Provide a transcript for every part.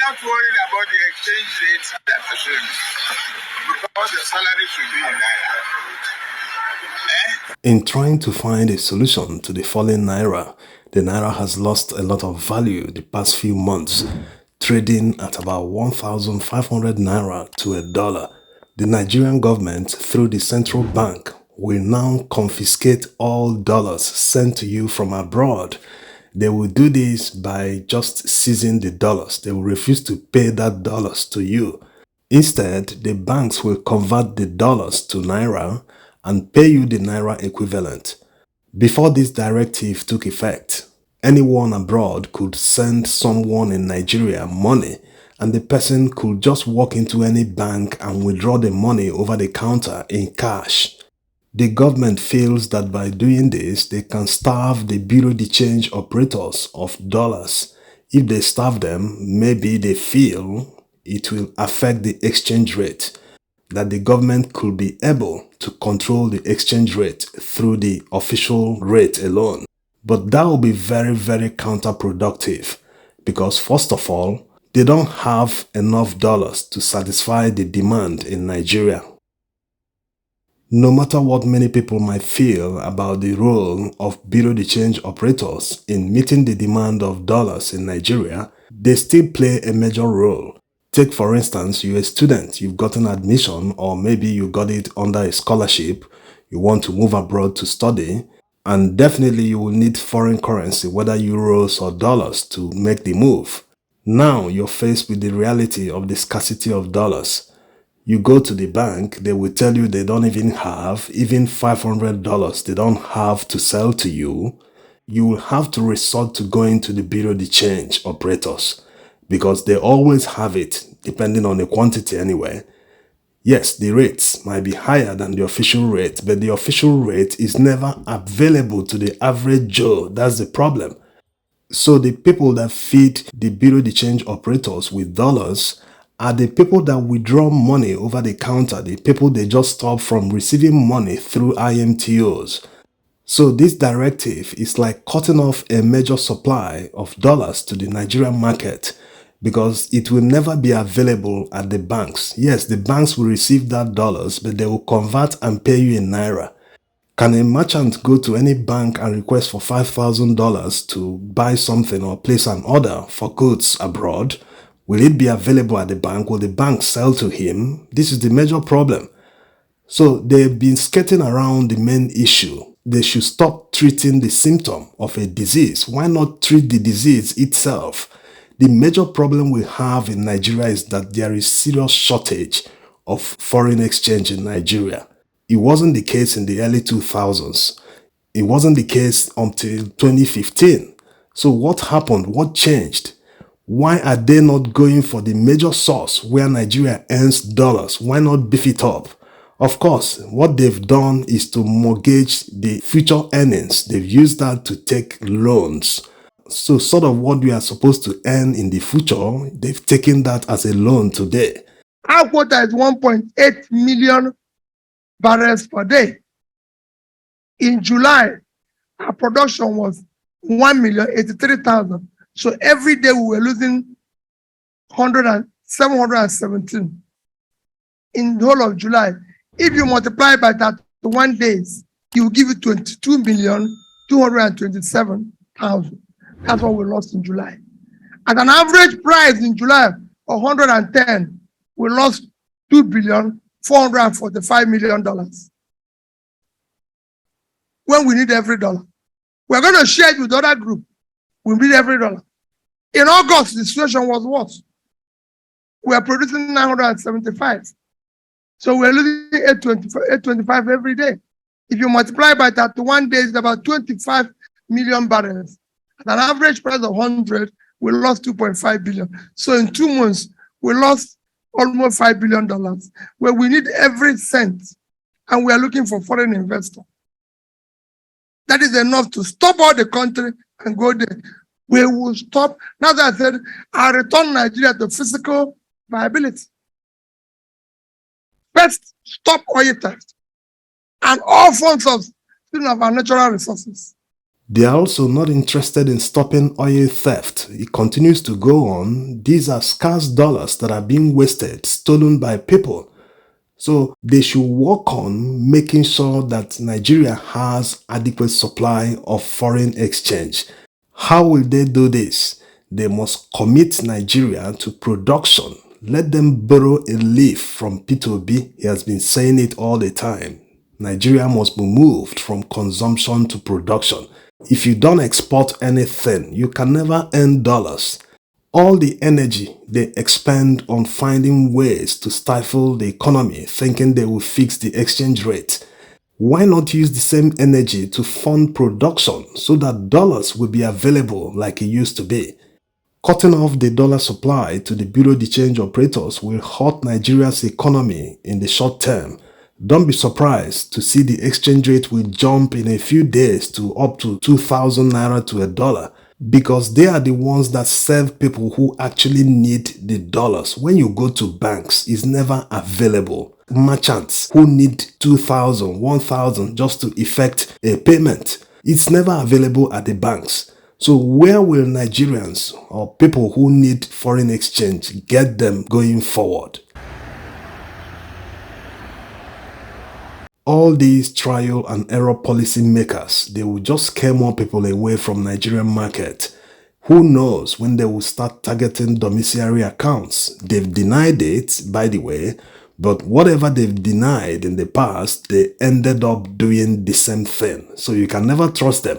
not worried about the exchange rate that because the salary should be in Naira. In trying to find a solution to the falling Naira, the Naira has lost a lot of value the past few months, trading at about 1,500 Naira to $1. The Nigerian government, through the central bank, will now confiscate all dollars sent to you from abroad. They will do this by just seizing the dollars. They will refuse to pay that dollars to you. Instead, the banks will convert the dollars to Naira and pay you the Naira equivalent. Before this directive took effect, anyone abroad could send someone in Nigeria money and the person could just walk into any bank and withdraw the money over the counter in cash. The government feels that by doing this, they can starve the bureau de change operators of dollars. If they starve them, maybe they feel it will affect the exchange rate, that the government could be able to control the exchange rate through the official rate alone. But that will be very, very counterproductive because first of all, they don't have enough dollars to satisfy the demand in Nigeria. No matter what many people might feel about the role of bureau de change operators in meeting the demand of dollars in Nigeria, they still play a major role. Take for instance, you're a student, you've gotten admission or maybe you got it under a scholarship, you want to move abroad to study, and definitely you will need foreign currency, whether euros or dollars, to make the move. Now you're faced with the reality of the scarcity of dollars. You go to the bank, they will tell you they don't even have, even $500 they don't have to sell to you. You will have to resort to going to the bureau de change operators because they always have it, depending on the quantity anyway. Yes, the rates might be higher than the official rate, but the official rate is never available to the average Joe. That's the problem. So the people that feed the bureau de change operators with dollars are the people that withdraw money over the counter, the people they just stop from receiving money through IMTOs. So this directive is like cutting off a major supply of dollars to the Nigerian market because it will never be available at the banks. Yes, the banks will receive that dollars, but they will convert and pay you in Naira. Can a merchant go to any bank and request for $5,000 to buy something or place an order for goods abroad? Will it be available at the bank? Will the bank sell to him? This is the major problem. So they've been skating around the main issue. They should stop treating the symptom of a disease. Why not treat the disease itself? The major problem we have in Nigeria is that there is serious shortage of foreign exchange in Nigeria. It wasn't the case in the early 2000s. It wasn't the case until 2015. So what happened? What changed? Why are they not going for the major source where Nigeria earns dollars? Why not beef it up? Of course, what they've done is to mortgage the future earnings. They've used that to take loans. So sort of what we are supposed to earn in the future, they've taken that as a loan today. Our quota is 1.8 million barrels per day. In July, our production was 1,083,000. So every day we were losing 717 in the whole of July. If you multiply by 31 days, you will give you 22,227,000. That's what we lost in July. At an average price in July of 110, we lost $2,445,000,000. When we need every dollar. We're going to share it with the other group. We need every dollar. In August, the situation was worse. We are producing 975. So we're losing 825 every day. If you multiply by 31 days, it's about 25 million barrels. At an average price of 100, we lost 2.5 billion. So in 2 months, we lost almost $5 billion, where we need every cent, and we are looking for foreign investor. That is enough to stop all the country and go there. We will stop. Now that I said, I return Nigeria to physical viability. First, stop oil theft and all forms of stealing of our natural resources. They are also not interested in stopping oil theft. It continues to go on. These are scarce dollars that are being wasted, stolen by people. So they should work on making sure that Nigeria has adequate supply of foreign exchange. How will they do this? They must commit Nigeria to production. Let them borrow a leaf from P2B. He has been saying it all the time. Nigeria must be moved from consumption to production. If you don't export anything, you can never earn dollars. All the energy they expend on finding ways to stifle the economy, thinking they will fix the exchange rate. Why not use the same energy to fund production so that dollars will be available like it used to be? Cutting off the dollar supply to the Bureau de Change operators will hurt Nigeria's economy in the short term. Don't be surprised to see the exchange rate will jump in a few days to up to 2,000 naira to a dollar, because they are the ones that serve people who actually need the dollars. When you go to banks, it's never available. Merchants who need 2,000, 1,000 just to effect a payment, it's never available at the banks. So where will Nigerians or people who need foreign exchange get them going forward? All these trial and error policy makers, they will just scare more people away from Nigerian market. Who knows when they will start targeting domiciliary accounts? They've denied it, by the way, but whatever they've denied in the past, they ended up doing the same thing. So you can never trust them.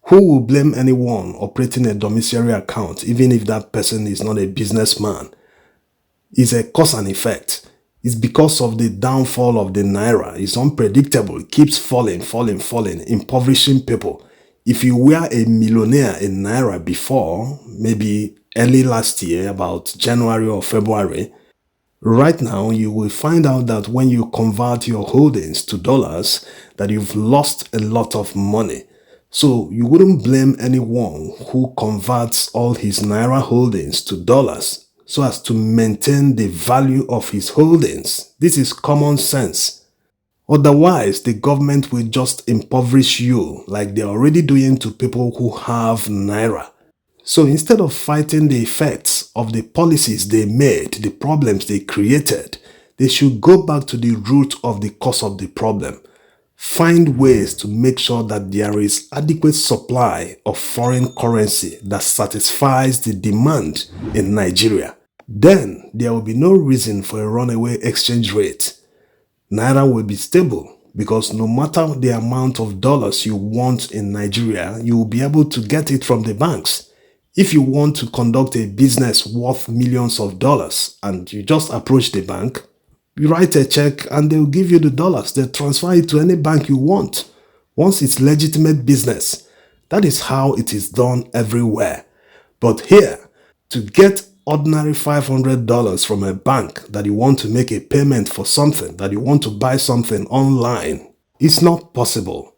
Who will blame anyone operating a domiciliary account, even if that person is not a businessman? It's a cause and effect. It's because of the downfall of the Naira. It's unpredictable. It keeps falling, impoverishing people. If you were a millionaire in Naira before, maybe early last year, about January or February, right now you will find out that when you convert your holdings to dollars, that you've lost a lot of money. So you wouldn't blame anyone who converts all his Naira holdings to dollars so as to maintain the value of his holdings. This is common sense. Otherwise, the government will just impoverish you like they're already doing to people who have Naira. So instead of fighting the effects of the policies they made, the problems they created, they should go back to the root of the cause of the problem. Find ways to make sure that there is adequate supply of foreign currency that satisfies the demand in Nigeria. Then there will be no reason for a runaway exchange rate. Naira will be stable because no matter the amount of dollars you want in Nigeria, you will be able to get it from the banks. If you want to conduct a business worth millions of dollars and you just approach the bank, you write a check and they'll give you the dollars. They'll transfer it to any bank you want. Once it's legitimate business, that is how it is done everywhere. But here, to get ordinary $500 from a bank that you want to make a payment for something, that you want to buy something online, it's not possible.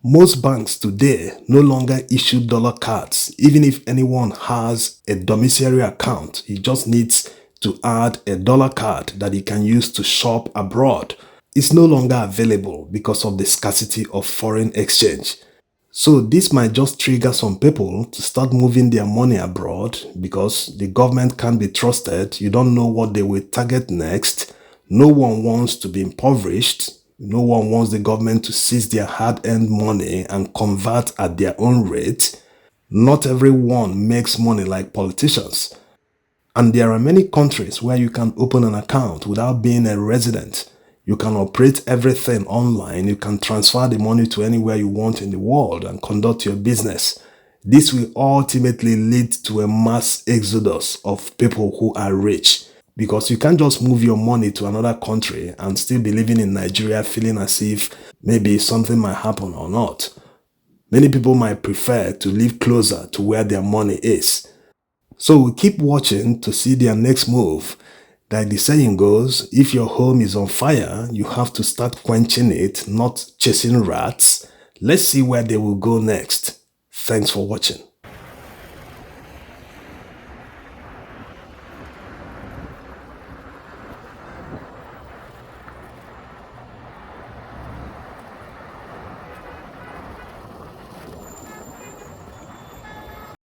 Most banks today no longer issue dollar cards. Even if anyone has a domiciliary account, he just needs to add a dollar card that he can use to shop abroad. It's no longer available because of the scarcity of foreign exchange. So this might just trigger some people to start moving their money abroad because the government can't be trusted. You don't know what they will target next. No one wants to be impoverished. No one wants the government to seize their hard-earned money and convert at their own rate. Not everyone makes money like politicians. And there are many countries where you can open an account without being a resident. You can operate everything online. You can transfer the money to anywhere you want in the world and conduct your business. This will ultimately lead to a mass exodus of people who are rich, because you can't just move your money to another country and still be living in Nigeria feeling as if maybe something might happen or not. Many people might prefer to live closer to where their money is. So we keep watching to see their next move. Like the saying goes, if your home is on fire, you have to start quenching it, not chasing rats. Let's see where they will go next. Thanks for watching.